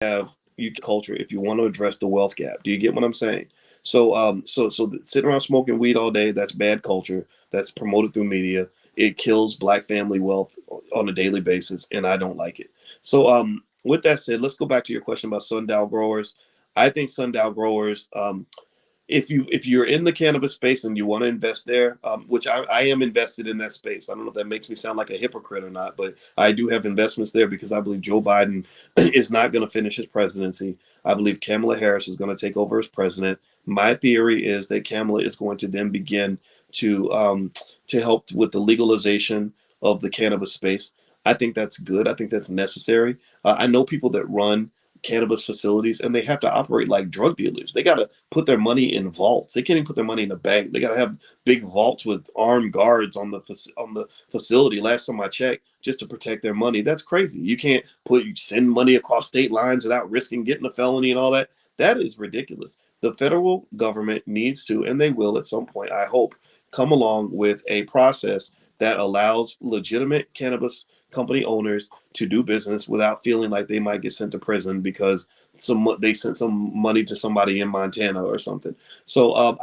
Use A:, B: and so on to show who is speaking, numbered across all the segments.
A: have you culture if you want to address the wealth gap. Do you get what I'm saying? So sitting around smoking weed all day, that's bad culture. That's promoted through media. It kills black family wealth on a daily basis, and I don't like it. With that said, let's go back to your question about sundial growers. I think sundial growers, if you're in the cannabis space and you want to invest there, which I am invested in that space. I don't know if that makes me sound like a hypocrite or not, but I do have investments there because I believe Joe Biden is not going to finish his presidency. I believe Kamala Harris is going to take over as president. My theory is that Kamala is going to then begin to help with the legalization of the cannabis space. I think that's good. I think that's necessary. I know people that run cannabis facilities and they have to operate like drug dealers. They got to put their money in vaults. They can't even put their money in a bank. They got to have big vaults with armed guards on the facility. Last time I checked, just to protect their money. That's crazy. You send money across state lines without risking getting a felony and all that. That is ridiculous. The federal government needs to, and they will at some point, I hope, come along with a process that allows legitimate cannabis company owners to do business without feeling like they might get sent to prison because they sent some money to somebody in Montana or something.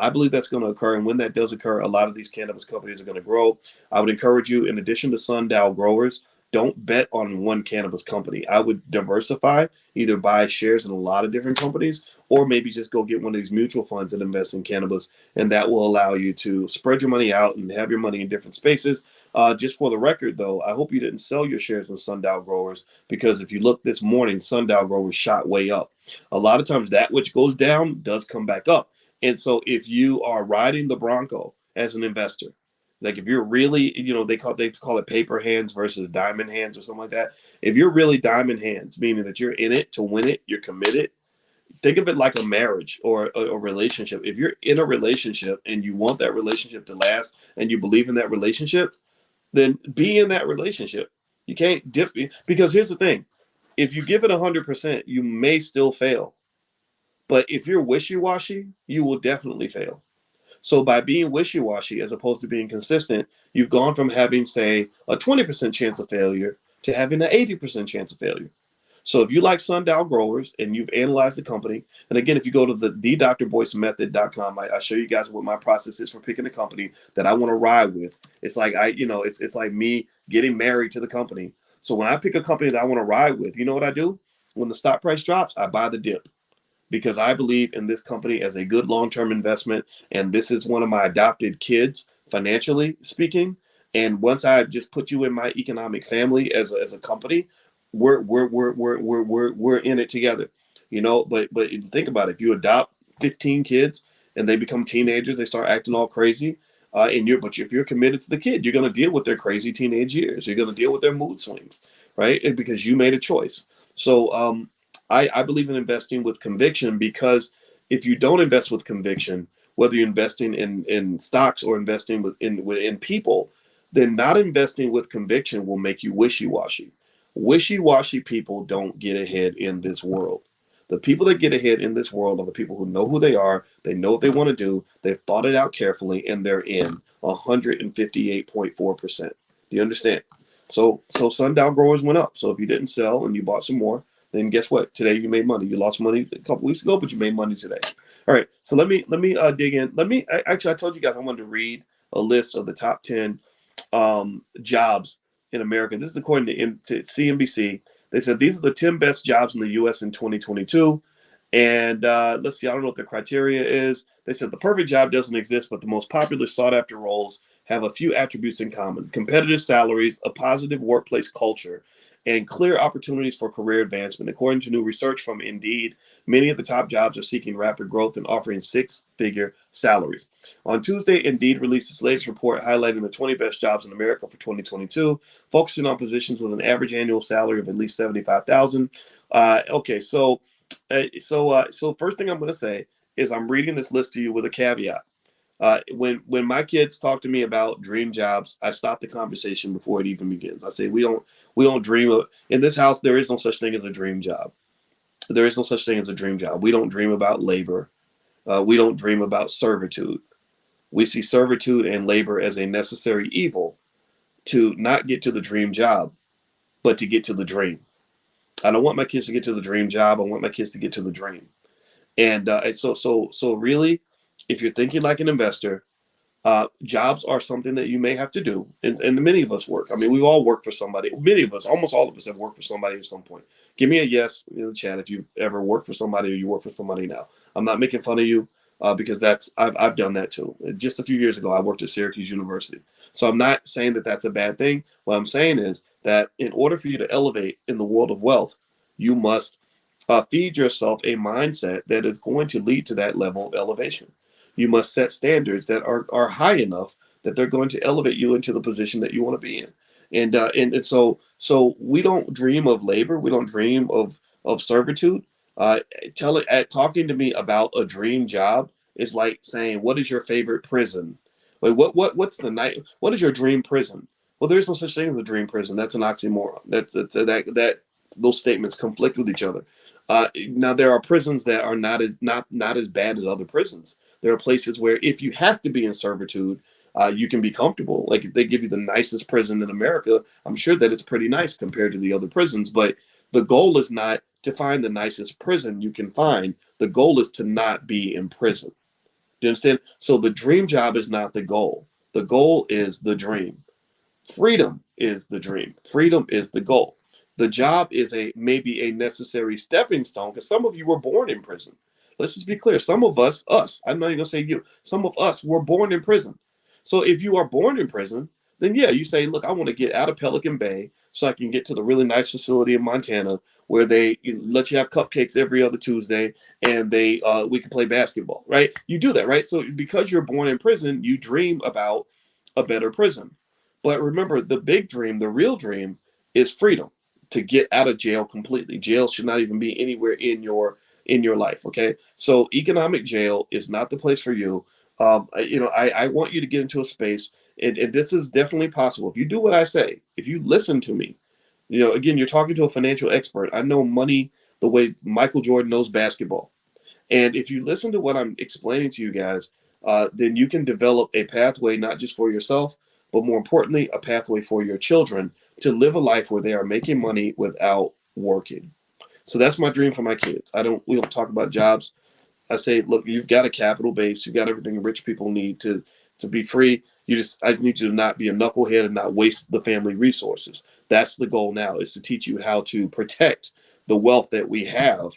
A: I believe that's going to occur, and when that does occur, a lot of these cannabis companies are going to grow. I would encourage you, in addition to sundial growers, don't bet on one cannabis company. I would diversify, either buy shares in a lot of different companies, or maybe just go get one of these mutual funds that invest in cannabis, and that will allow you to spread your money out and have your money in different spaces. Just for the record, though, I hope you didn't sell your shares in sundial growers, because if you look this morning, sundial growers shot way up. A lot of times that which goes down does come back up. And so if you are riding the Bronco as an investor, like if you're really, they call it paper hands versus diamond hands or something like that. If you're really diamond hands, meaning that you're in it to win it, you're committed. Think of it like a marriage or a relationship. If you're in a relationship and you want that relationship to last and you believe in that relationship, then be in that relationship. You can't dip, because here's the thing: if you give it 100%, you may still fail. But if you're wishy-washy, you will definitely fail. So by being wishy-washy as opposed to being consistent, you've gone from having, say, a 20% chance of failure to having an 80% chance of failure. So if you like sundial growers and you've analyzed the company, and again, if you go to the drboycemethod.com, I show you guys what my process is for picking a company that I want to ride with. It's like it's like me getting married to the company. So when I pick a company that I want to ride with, you know what I do? When the stock price drops, I buy the dip, because I believe in this company as a good long-term investment. And this is one of my adopted kids, financially speaking. And once I just put you in my economic family as a company, we're in it together, But think about it: if you adopt 15 kids and they become teenagers, they start acting all crazy. But if you're committed to the kid, you're going to deal with their crazy teenage years. You're going to deal with their mood swings, right? Because you made a choice. So I believe in investing with conviction, because if you don't invest with conviction, whether you're investing in stocks or investing in people, then not investing with conviction will make you wishy-washy. Wishy-washy people don't get ahead in this world. The people that get ahead in this world are the people who know who they are, they know what they want to do, they've thought it out carefully, and they're in 158.4%. Do you understand? So sundial growers went up. So if you didn't sell and you bought some more, then guess what? Today you made money. You lost money a couple weeks ago, but you made money today. All right. So let me dig in. Actually, I told you guys I wanted to read a list of the top 10 jobs in America. This is according to CNBC. They said these are the 10 best jobs in the U.S. in 2022. And let's see, I don't know what the criteria is. They said the perfect job doesn't exist, but the most popular sought after roles have a few attributes in common: competitive salaries, a positive workplace culture, and clear opportunities for career advancement. According to new research from Indeed, many of the top jobs are seeking rapid growth and offering six-figure salaries. On Tuesday, Indeed released its latest report highlighting the 20 best jobs in America for 2022, focusing on positions with an average annual salary of at least $75,000. So first thing I'm going to say is I'm reading this list to you with a caveat. When my kids talk to me about dream jobs, I stop the conversation before it even begins. I say we don't dream of, in this house. There is no such thing as a dream job. There is no such thing as a dream job. We don't dream about labor. We don't dream about servitude. We see servitude and labor as a necessary evil to not get to the dream job, but to get to the dream. I don't want my kids to get to the dream job. I want my kids to get to the dream. And so really, if you're thinking like an investor, jobs are something that you may have to do, and many of us work. I mean, we've all worked for somebody. Many of us, almost all of us, have worked for somebody at some point. Give me a yes in the chat if you've ever worked for somebody or you work for somebody now. I'm not making fun of you because I've done that too. Just a few years ago, I worked at Syracuse University. So I'm not saying that that's a bad thing. What I'm saying is that in order for you to elevate in the world of wealth, you must feed yourself a mindset that is going to lead to that level of elevation. You must set standards that are high enough that they're going to elevate you into the position that you want to be in. And we don't dream of labor. We don't dream of servitude. Talking to me about a dream job is like saying, "What is your favorite prison? Like what's the night? What is your dream prison?" Well, there's no such thing as a dream prison. That's an oxymoron. That those statements conflict with each other. Now there are prisons that are not as bad as other prisons. There are places where if you have to be in servitude, you can be comfortable. Like if they give you the nicest prison in America, I'm sure that it's pretty nice compared to the other prisons. But the goal is not to find the nicest prison you can find. The goal is to not be in prison. Do you understand? So the dream job is not the goal. The goal is the dream. Freedom is the dream. Freedom is the goal. The job is a maybe a necessary stepping stone because some of you were born in prison. Let's just be clear. Some of us, I'm not even gonna say you, some of us were born in prison. So if you are born in prison, then yeah, you say, look, I want to get out of Pelican Bay so I can get to the really nice facility in Montana where they let you have cupcakes every other Tuesday and they we can play basketball, right? You do that, right? So because you're born in prison, you dream about a better prison. But remember, the big dream, the real dream, is freedom to get out of jail completely. Jail should not even be anywhere in your life. Okay, so economic jail is not the place for you. I want you to get into a space, and this is definitely possible if you do what I say. If you listen to me, again, you're talking to a financial expert. I know money the way Michael Jordan knows basketball. And if you listen to what I'm explaining to you guys, then you can develop a pathway not just for yourself, but more importantly, a pathway for your children to live a life where they are making money without working. So that's my dream for my kids. We don't talk about jobs. I say, look, you've got a capital base, you've got everything rich people need to be free. I need you to not be a knucklehead and not waste the family resources. That's the goal now, is to teach you how to protect the wealth that we have,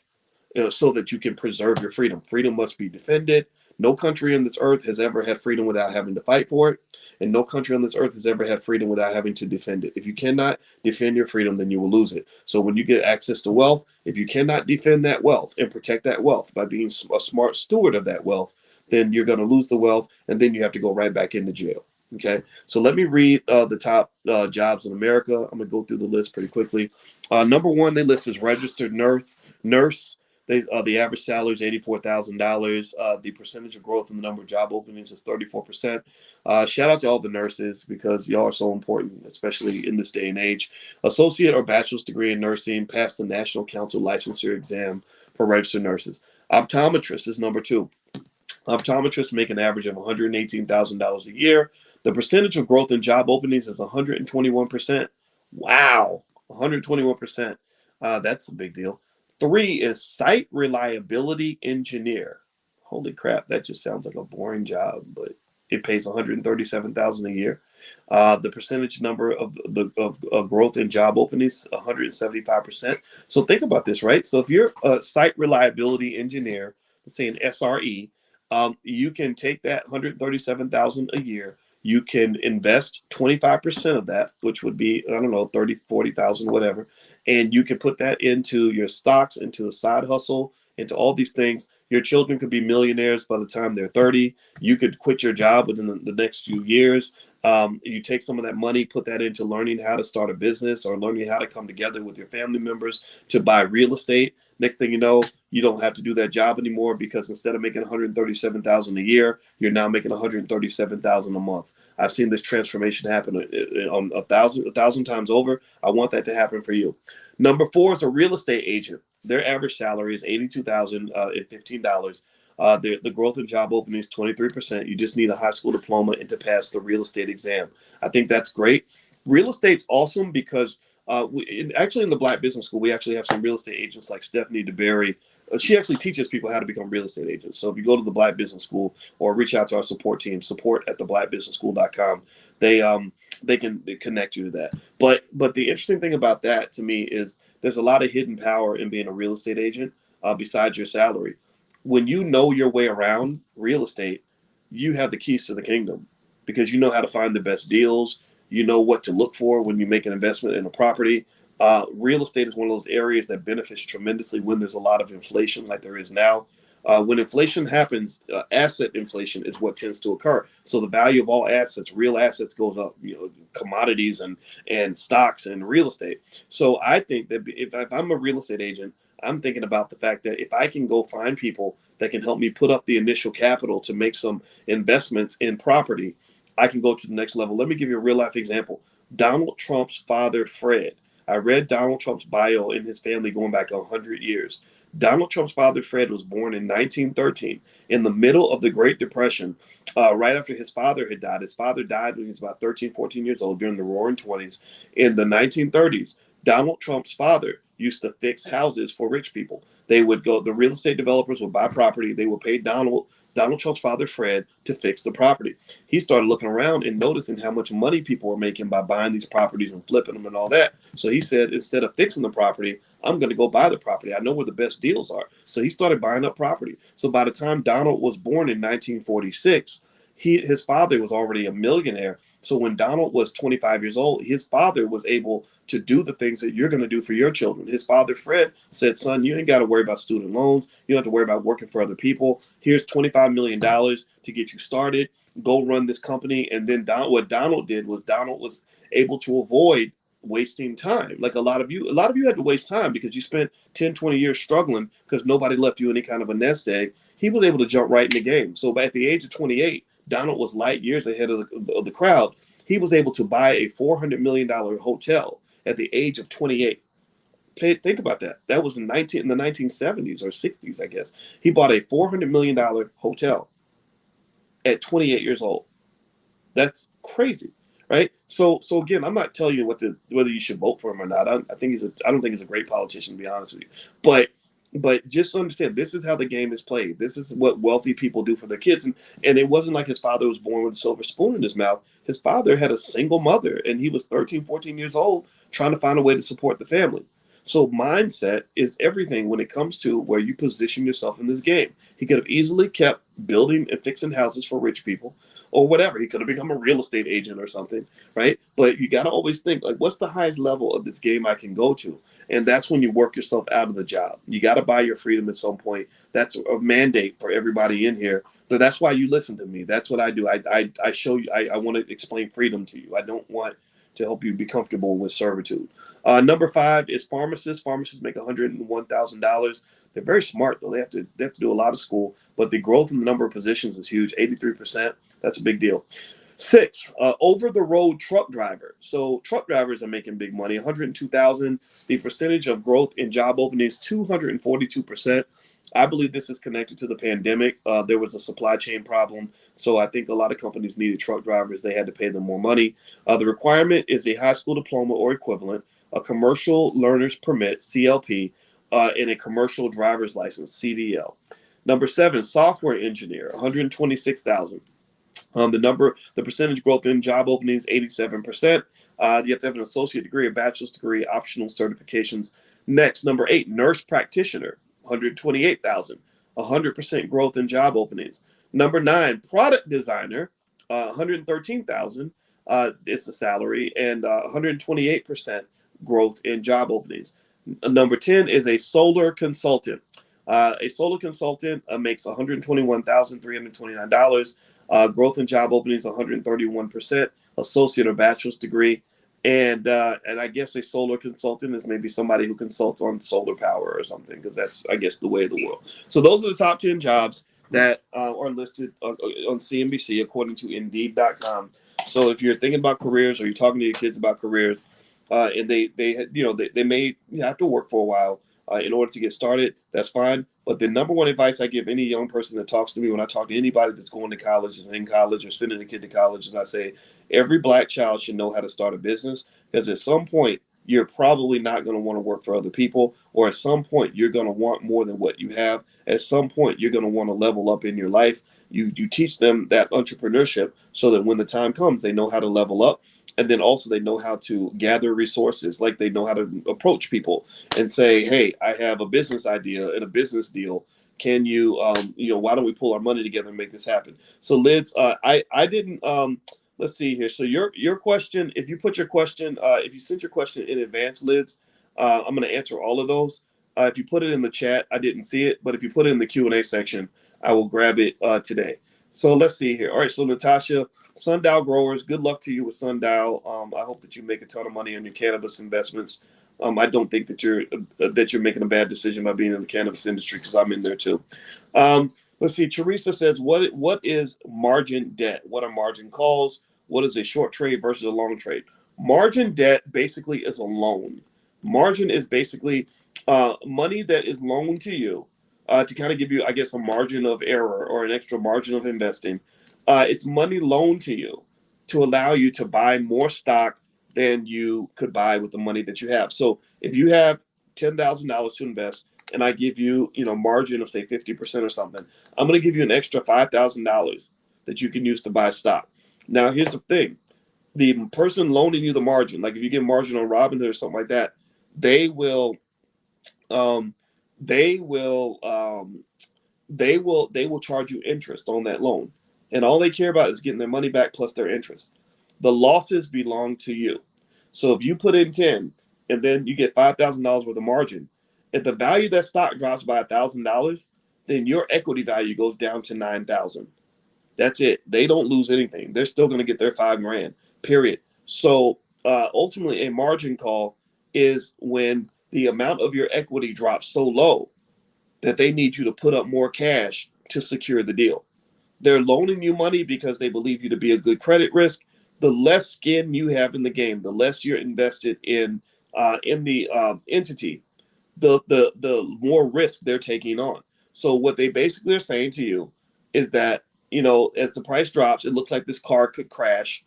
A: so that you can preserve your freedom. Freedom must be defended. No country on this earth has ever had freedom without having to fight for it, and no country on this earth has ever had freedom without having to defend it. If you cannot defend your freedom, then you will lose it. So when you get access to wealth, if you cannot defend that wealth and protect that wealth by being a smart steward of that wealth, then you're going to lose the wealth, and then you have to go right back into jail. Okay, so let me read the top jobs in America. I'm going to go through the list pretty quickly. Number one, they list as registered nurse. The average salary is $84,000. The percentage of growth in the number of job openings is 34%. Shout out to all the nurses because y'all are so important, especially in this day and age. Associate or bachelor's degree in nursing, passed the National Council licensure exam for registered nurses. Optometrist is number two. Optometrists make an average of $118,000 a year. The percentage of growth in job openings is 121%. Wow, 121%. That's a big deal. Three is site reliability engineer. Holy crap, that just sounds like a boring job, but it pays 137,000 a year. The percentage number of growth in job openings, 175%. So think about this, right? So if you're a site reliability engineer, let's say an SRE, you can take that 137,000 a year. You can invest 25% of that, which would be, I don't know, 30, 40,000, whatever. And you can put that into your stocks, into a side hustle, into all these things. Your children could be millionaires by the time they're 30. You could quit your job within the next few years. You take some of that money, put that into learning how to start a business or learning how to come together with your family members to buy real estate. Next thing you know, you don't have to do that job anymore because instead of making 137,000 a year, you're now making 137,000 a month. I've seen this transformation happen on a thousand times over. I want that to happen for you. Number four is a real estate agent. Their average salary is $82,015. The growth in job openings is 23%. You just need a high school diploma and to pass the real estate exam. I think that's great. Real estate's awesome because Actually, in the Black Business School, we actually have some real estate agents like Stephanie DeBerry. She actually teaches people how to become real estate agents. So if you go to the Black Business School or reach out to our support team, support@theblackbusinessschool.com, they can connect you to that. But the interesting thing about that to me is there's a lot of hidden power in being a real estate agent, besides your salary. When you know your way around real estate, you have the keys to the kingdom because you know how to find the best deals. You know what to look for when you make an investment in a property. Real estate is one of those areas that benefits tremendously when there's a lot of inflation, like there is now. When inflation happens, asset inflation is what tends to occur. So the value of all assets, real assets, goes up. Commodities and stocks and real estate. So I think that if I'm a real estate agent, I'm thinking about the fact that if I can go find people that can help me put up the initial capital to make some investments in property, I can go to the next level. Let me give you a real life example. Donald Trump's father, Fred. I read Donald Trump's bio in his family going back 100 years. Donald Trump's father, Fred, was born in 1913 in the middle of the Great Depression, right after his father had died. His father died when he was about 13, 14 years old during the Roaring 20s. In the 1930s, Donald Trump's father used to fix houses for rich people. They would go, the real estate developers would buy property. They would pay Donald Trump's father, Fred, to fix the property. He started looking around and noticing how much money people were making by buying these properties and flipping them and all that. So he said, instead of fixing the property, I'm going to go buy the property. I know where the best deals are. So he started buying up property. So by the time Donald was born in 1946, his father was already a millionaire. So when Donald was 25 years old, his father was able to do the things that you're going to do for your children. His father, Fred, said, son, you ain't got to worry about student loans. You don't have to worry about working for other people. Here's $25 million to get you started. Go run this company. And then what Donald did was Donald was able to avoid wasting time. Like a lot of you had to waste time because you spent 10, 20 years struggling because nobody left you any kind of a nest egg. He was able to jump right in the game. So at the age of 28, Donald was light years ahead of the crowd. He was able to buy a $400 million hotel at the age of 28. Think about that. That was in the 1970s or 60s, I guess. He bought a $400 million hotel at 28 years old. That's crazy, right? So again, I'm not telling you whether you should vote for him or not. I don't think he's a great politician, to be honest with you. But just understand, this is how the game is played. This is what wealthy people do for their kids. And it wasn't like his father was born with a silver spoon in his mouth. His father had a single mother, and he was 13, 14 years old trying to find a way to support the family. So mindset is everything when it comes to where you position yourself in this game. He could have easily kept building and fixing houses for rich people or whatever. He could have become a real estate agent or something, right? But you got to always think, like, what's the highest level of this game I can go to? And that's when you work yourself out of the job. You got to buy your freedom at some point. That's a mandate for everybody in here. So that's why you listen to me. That's what I do. I show you, I want to explain freedom to you. I don't want to help you be comfortable with servitude. Number 5 is pharmacists. Pharmacists make $101,000. They're very smart, though. They have to do a lot of school, but the growth in the number of positions is huge, 83%. That's a big deal. 6, over-the-road truck driver. So truck drivers are making big money, 102,000. The percentage of growth in job openings, 242%. I believe this is connected to the pandemic. There was a supply chain problem, so I think a lot of companies needed truck drivers. They had to pay them more money. The requirement is a high school diploma or equivalent, a commercial learner's permit, CLP, and a commercial driver's license, CDL. Number 7, software engineer, 126,000. The percentage growth in job openings, 87%. You have to have an associate degree, a bachelor's degree, optional certifications. Next, number 8, nurse practitioner, 128,000. 100% growth in job openings. Number 9, product designer, 113,000. It's the salary, and 128% growth in job openings. Number 10 is a solar consultant. A solar consultant makes $121,329. Growth in job openings, 131%. Associate or bachelor's degree. And I guess a solar consultant is maybe somebody who consults on solar power or something, because that's, I guess, the way of the world. So those are the top 10 jobs that are listed on CNBC according to Indeed.com. So if you're thinking about careers or you're talking to your kids about careers, and they may have to work for a while in order to get started, that's fine. But the number one advice I give any young person that talks to me when I talk to anybody that's going to college, is in college, or sending a kid to college, is I say every black child should know how to start a business, because at some point you're probably not going to want to work for other people, or at some point you're going to want more than what you have. At some point you're going to want to level up in your life. You teach them that entrepreneurship so that when the time comes, they know how to level up. And then also they know how to gather resources, like they know how to approach people and say, hey, I have a business idea and a business deal. Can you, why don't we pull our money together and make this happen? So Lids, I didn't, let's see here. So your question, if you put your question, if you sent your question in advance, Lids, I'm going to answer all of those. If you put it in the chat, I didn't see it, but if you put it in the Q&A section, I will grab it today. So let's see here. All right, so Natasha, Sundial Growers, good luck to you with Sundial. I hope that you make a ton of money on your cannabis investments. I don't think that you're making a bad decision by being in the cannabis industry, because I'm in there too. Let's see. Teresa says, what is margin debt? What are margin calls? What is a short trade versus a long trade? Margin debt basically is a loan. Margin is basically money that is loaned to you to kind of give you, I guess, a margin of error or an extra margin of investing. It's money loaned to you to allow you to buy more stock than you could buy with the money that you have. So if you have $10,000 to invest, and I give you, margin of say 50% or something, I'm going to give you an extra $5,000 that you can use to buy stock. Now, here's the thing: the person loaning you the margin, like if you get margin on Robinhood or something like that, they will, um, they will, they will charge you interest on that loan, and all they care about is getting their money back plus their interest. The losses belong to you. So if you put in 10 and then you get $5,000 worth of margin, if the value of that stock drops by $1,000, then your equity value goes down to 9,000. That's it. They don't lose anything. They're still going to get their $5,000. Period. So ultimately, a margin call is when the amount of your equity drops so low that they need you to put up more cash to secure the deal. They're loaning you money because they believe you to be a good credit risk. The less skin you have in the game, the less you're invested in the entity, the more risk they're taking on. So what they basically are saying to you is that, as the price drops, it looks like this car could crash.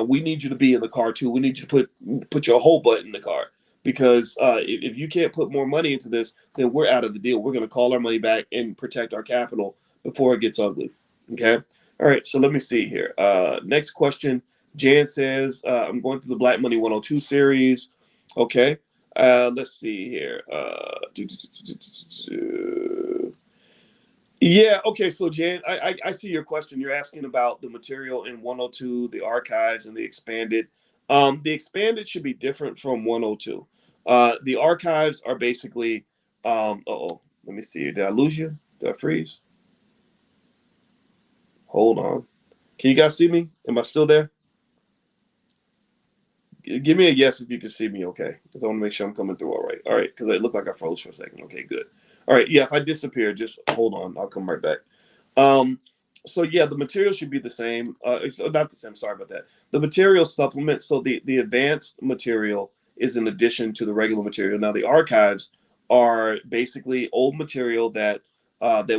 A: We need you to be in the car too. We need you to put your whole butt in the car, because if you can't put more money into this, then we're out of the deal. We're going to call our money back and protect our capital before it gets ugly. Okay. All right. So let me see here. Next question. Jan says, I'm going through the Black Money 102 series. Okay. Let's see here. Yeah, okay. So Jan, I see your question. You're asking about the material in 102, the archives, and the expanded. The expanded should be different from 102. The archives are basically, let me see. Did I lose you? Did I freeze? Hold on. Can you guys see me? Am I still there? Give me a yes if you can see me, okay? Because I want to make sure I'm coming through all right. All right, because it looked like I froze for a second. Okay, good. All right, yeah, if I disappear, just hold on. I'll come right back. Um, so yeah, the material should be the same. It's not the same. Sorry about that. The material supplement. So the advanced material is in addition to the regular material. Now the archives are basically old material that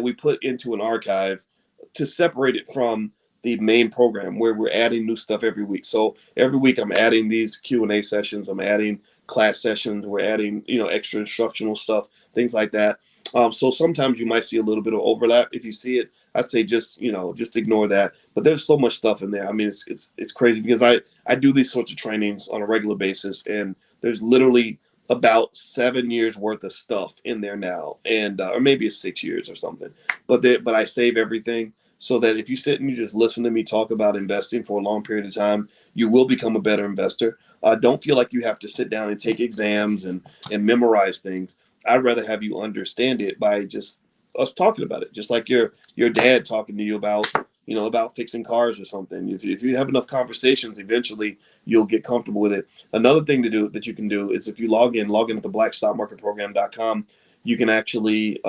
A: we put into an archive to separate it from the main program, where we're adding new stuff every week. So every week I'm adding these Q&A sessions. I'm adding class sessions. We're adding extra instructional stuff, things like that. So sometimes you might see a little bit of overlap. If you see it, I'd say just ignore that. But there's so much stuff in there. I mean, it's crazy, because I do these sorts of trainings on a regular basis, and there's literally about 7 years worth of stuff in there now, and or maybe it's 6 years or something. But I save everything, so that if you sit and you just listen to me talk about investing for a long period of time, you will become a better investor. Don't feel like you have to sit down and take exams and memorize things. I'd rather have you understand it by just us talking about it, just like your dad talking to you about fixing cars or something. If you have enough conversations, eventually you'll get comfortable with it. Another thing that you can do is, if you log in at the blackstockmarketprogram.com, you can actually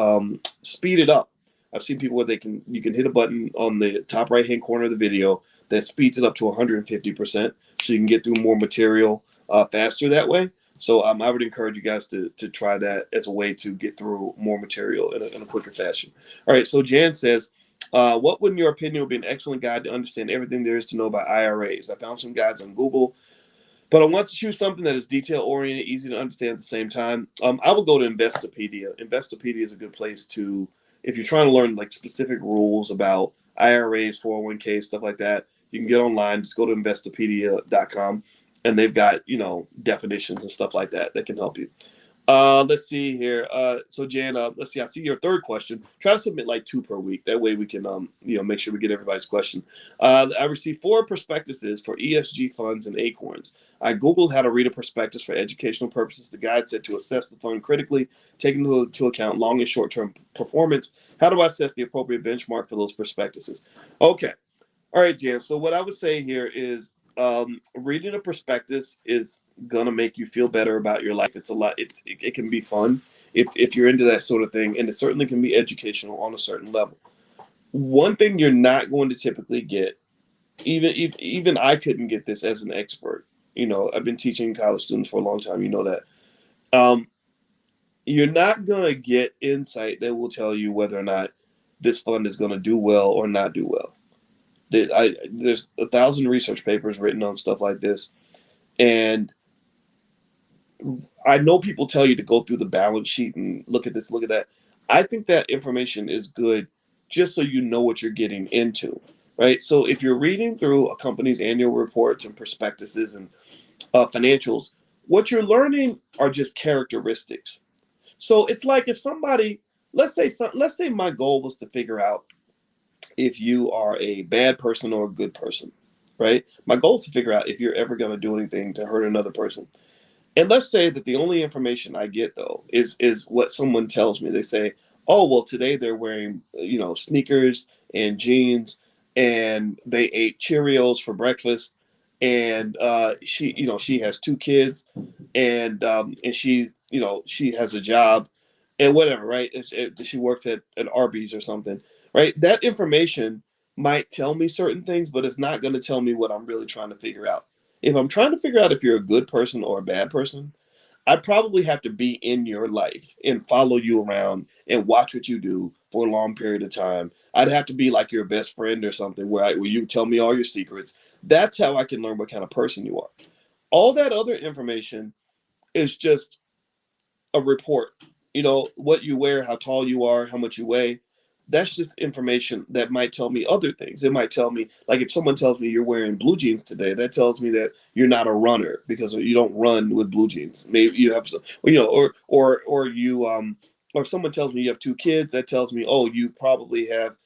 A: speed it up. I've seen people where you can hit a button on the top right hand corner of the video that speeds it up to 150%, so you can get through more material faster that way. So I would encourage you guys to try that as a way to get through more material in a quicker fashion. All right, so Jan says, what would, in your opinion, would be an excellent guide to understand everything there is to know about IRAs? I found some guides on Google, But I want to choose something that is detail oriented, easy to understand at the same time. I will go to Investopedia. Investopedia is a good place to, if you're trying to learn like specific rules about IRAs, 401k, stuff like that. You can get online, just go to investopedia.com, and they've got, definitions and stuff like that that can help you. Let's see here. So Jan, let's see. I see your third question. Try to submit like 2 per week. That way we can, make sure we get everybody's question. I received 4 prospectuses for ESG funds and Acorns. I Googled how to read a prospectus for educational purposes. The guide said to assess the fund critically, taking into account long and short-term performance. How do I assess the appropriate benchmark for those prospectuses? Okay. All right, Jan. So what I would say here is reading a prospectus is gonna make you feel better about your life. It's a lot. It can be fun if you're into that sort of thing, and it certainly can be educational on a certain level. One thing you're not going to typically get, even I couldn't get this as an expert. I've been teaching college students for a long time. You know that. Um, you're not gonna get insight that will tell you whether or not this fund is gonna do well or not do well. There's 1,000 research papers written on stuff like this, and I know people tell you to go through the balance sheet and look at this, look at that. I think that information is good just so you know what you're getting into, right? So if you're reading through a company's annual reports and prospectuses and financials, what you're learning are just characteristics. So it's like if somebody, let's say my goal was to figure out if you are a bad person or a good person, right? My goal is to figure out if you're ever going to do anything to hurt another person. And let's say that the only information I get though is what someone tells me. They say, "Oh, well, today they're wearing sneakers and jeans, and they ate Cheerios for breakfast, and she has 2 kids, and she has a job, and whatever, right? She works at Arby's or something, right? That information might tell me certain things, but it's not going to tell me what I'm really trying to figure out. If I'm trying to figure out if you're a good person or a bad person, I probably have to be in your life and follow you around and watch what you do for a long period of time. I'd have to be like your best friend or something where you tell me all your secrets. That's how I can learn what kind of person you are. All that other information is just a report. What you wear, how tall you are, how much you weigh. That's just information that might tell me other things. It might tell me, like if someone tells me you're wearing blue jeans today, that tells me that you're not a runner because you don't run with blue jeans. Maybe you have some, or you or if someone tells me you have 2 kids, that tells me, oh, you probably have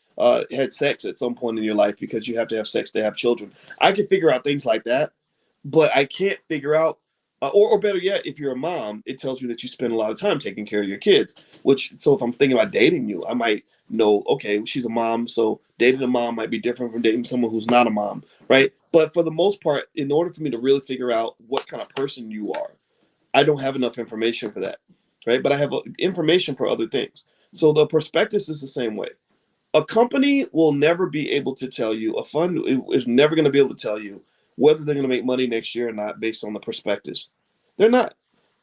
A: had sex at some point in your life because you have to have sex to have children. I can figure out things like that, but I can't figure out, or better yet, if you're a mom, it tells me that you spend a lot of time taking care of your kids. So if I'm thinking about dating you, I might know, okay, she's a mom, so dating a mom might be different from dating someone who's not a mom, right? But for the most part, in order for me to really figure out what kind of person you are, I don't have enough information for that, right? But I have information for other things. So the prospectus is the same way. A company will never be able to tell you, a fund is never going to be able to tell you whether they're going to make money next year or not based on the prospectus. They're not.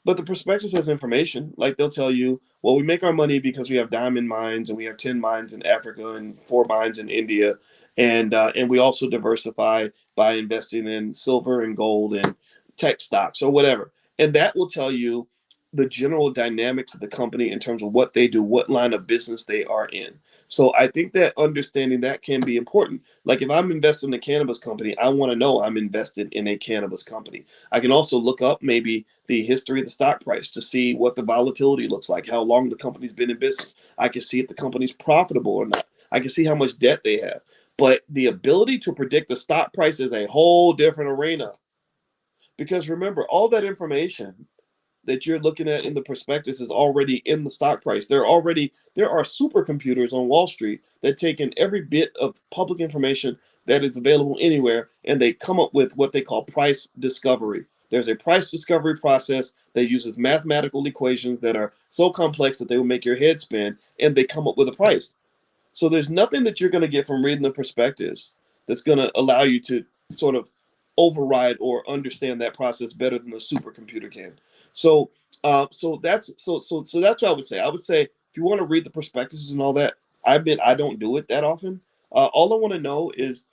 A: But the prospectus has information. Like they'll tell you, well, we make our money because we have diamond mines and we have 10 mines in Africa and 4 mines in India. And we also diversify by investing in silver and gold and tech stocks or whatever. And that will tell you the general dynamics of the company in terms of what they do, what line of business they are in. So I think that understanding that can be important. Like if I'm invested in a cannabis company, I want to know I'm invested in a cannabis company. I can also look up maybe the history of the stock price to see what the volatility looks like, how long the company's been in business. I can see if the company's profitable or not. I can see how much debt they have. But the ability to predict the stock price is a whole different arena. Because remember, all that information that you're looking at in the prospectus is already in the stock price. There are supercomputers on Wall Street that take in every bit of public information that is available anywhere, and they come up with what they call price discovery. There's a price discovery process that uses mathematical equations that are so complex that they will make your head spin, and they come up with a price. So there's nothing that you're going to get from reading the prospectus that's going to allow you to sort of override or understand that process better than the supercomputer can. So, so that's what I would say. I would say if you want to read the prospectuses and all that, I don't do it that often. All I want to know is,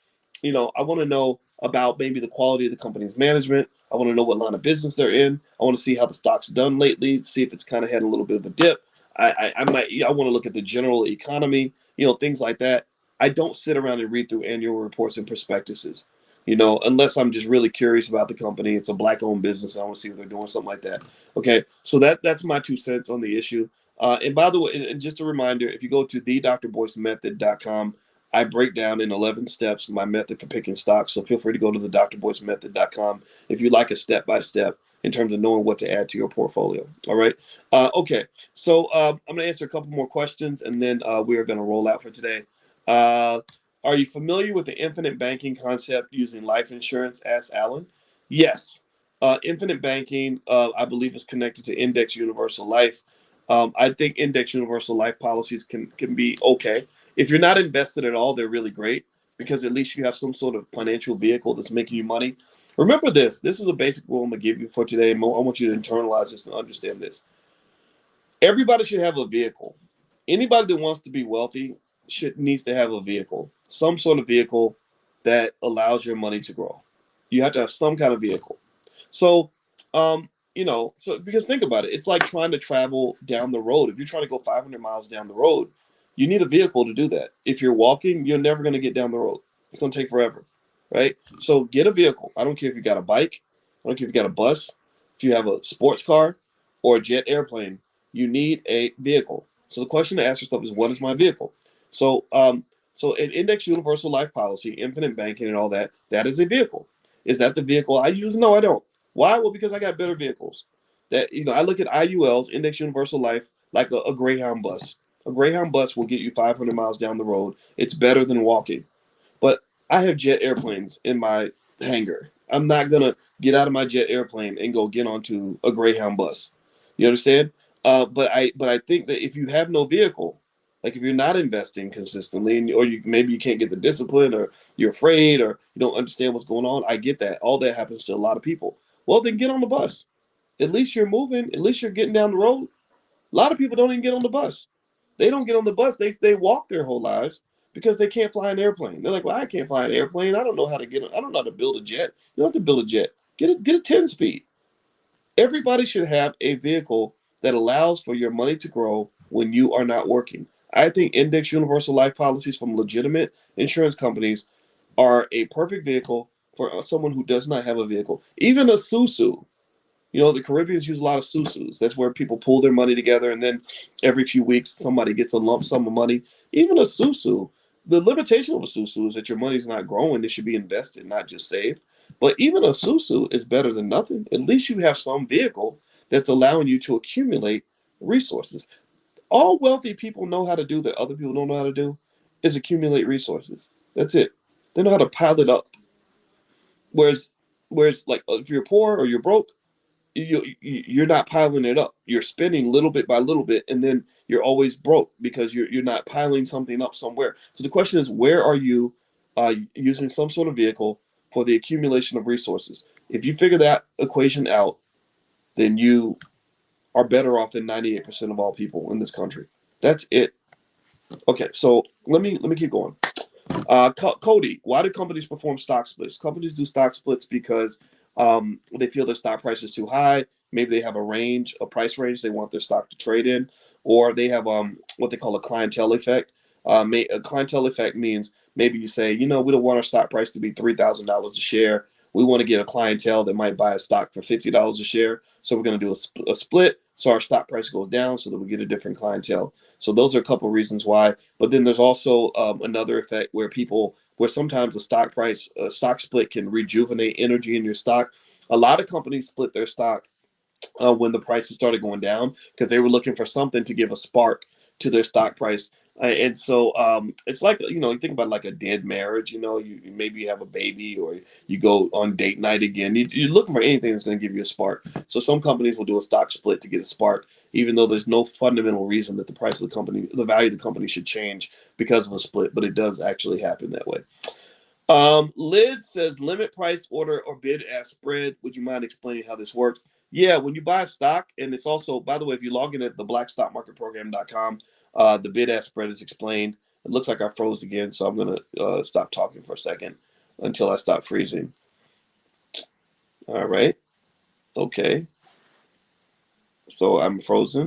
A: I want to know about maybe the quality of the company's management. I want to know what line of business they're in. I want to see how the stock's done lately, see if it's kind of had a little bit of a dip. I want to look at the general economy, things like that. I don't sit around and read through annual reports and prospectuses, unless I'm just really curious about the company. It's a black-owned business. I want to see what they're doing, something like that. Okay, so that's my 2 cents on the issue. And by the way, and just a reminder, if you go to thedrboycemethod.com, I break down in 11 steps my method for picking stocks. So feel free to go to the drboycemethod.com if you'd like a step-by-step in terms of knowing what to add to your portfolio. All right. Okay. So I'm going to answer a couple more questions, and then we are going to roll out for today. Are you familiar with the infinite banking concept using life insurance? Asked Alan. Yes. Infinite banking, I believe, is connected to index universal life. I think index universal life policies can be okay. If you're not invested at all, they're really great because at least you have some sort of financial vehicle that's making you money. Remember this. This is a basic rule I'm going to give you for today. I want you to internalize this and understand this. Everybody should have a vehicle. Anybody that wants to be wealthy needs to have a vehicle, some sort of vehicle that allows your money to grow. You have to have some kind of vehicle. So, so because think about it, it's like trying to travel down the road. If you're trying to go 500 miles down the road, you need a vehicle to do that. If you're walking, you're never going to get down the road. It's going to take forever, right? So get a vehicle. I don't care if you got a bike, I don't care if you got a bus, if you have a sports car or a jet airplane, you need a vehicle. So the question to ask yourself is, what is my vehicle? So an index universal life policy, infinite banking, and all that, that is a vehicle. Is that the vehicle I use? No, I don't. Why? Well, because I got better vehicles. I look at IULs, Index Universal Life, like a Greyhound bus. A Greyhound bus will get you 500 miles down the road. It's better than walking. But I have jet airplanes in my hangar. I'm not gonna get out of my jet airplane and go get onto a Greyhound bus. You understand? But I think that if you have no vehicle, like if you're not investing consistently, or maybe you can't get the discipline, or you're afraid, or you don't understand what's going on, I get that. All that happens to a lot of people. Well, then get on the bus. At least you're moving. At least you're getting down the road. A lot of people don't even get on the bus. They don't get on the bus. They walk their whole lives because they can't fly an airplane. They're like, well, I can't fly an airplane. I don't know how to get. I don't know how to build a jet. You don't have to build a jet. Get a 10 speed. Everybody should have a vehicle that allows for your money to grow when you are not working. I think index universal life policies from legitimate insurance companies are a perfect vehicle for someone who does not have a vehicle. Even a susu. The Caribbeans use a lot of susus. That's where people pool their money together, and then every few weeks somebody gets a lump sum of money. Even a susu, the limitation of a susu is that your money's not growing. It should be invested, not just saved. But even a susu is better than nothing. At least you have some vehicle that's allowing you to accumulate resources. All wealthy people know how to do that other people don't know how to do is accumulate resources. That's it. They know how to pile it up. Whereas like if you're poor or you're broke, you're not piling it up. You're spending little bit by little bit, and then you're always broke because you're not piling something up somewhere. So the question is, where are you using some sort of vehicle for the accumulation of resources? If you figure that equation out, then you are better off than 98% of all people in this country. That's it. Okay, so let me keep going. Cody, why do companies perform stock splits? Companies do stock splits because they feel their stock price is too high. Maybe they have a price range they want their stock to trade in, or they have what they call a clientele effect. A clientele effect means maybe you say, we don't want our stock price to be $3,000 a share. We want to get a clientele that might buy a stock for $50 a share. So we're going to do a split so our stock price goes down so that we get a different clientele. So those are a couple of reasons why. But then there's also another effect where sometimes a stock split can rejuvenate energy in your stock. A lot of companies split their stock when the prices started going down because they were looking for something to give a spark to their stock price. And so it's like, you think about like a dead marriage, maybe you have a baby or you go on date night again. You're looking for anything that's going to give you a spark. So some companies will do a stock split to get a spark, even though there's no fundamental reason that the value of the company should change because of a split, but it does actually happen that way. Lid says limit price order or bid ask spread. Would you mind explaining how this works? Yeah, when you buy a stock, and it's also, by the way, if you log in at the blackstockmarketprogram.com, the bid ask spread is explained. It looks like I froze again, so I'm going to stop talking for a second. until I stop freezing. All right. Okay. So I'm frozen.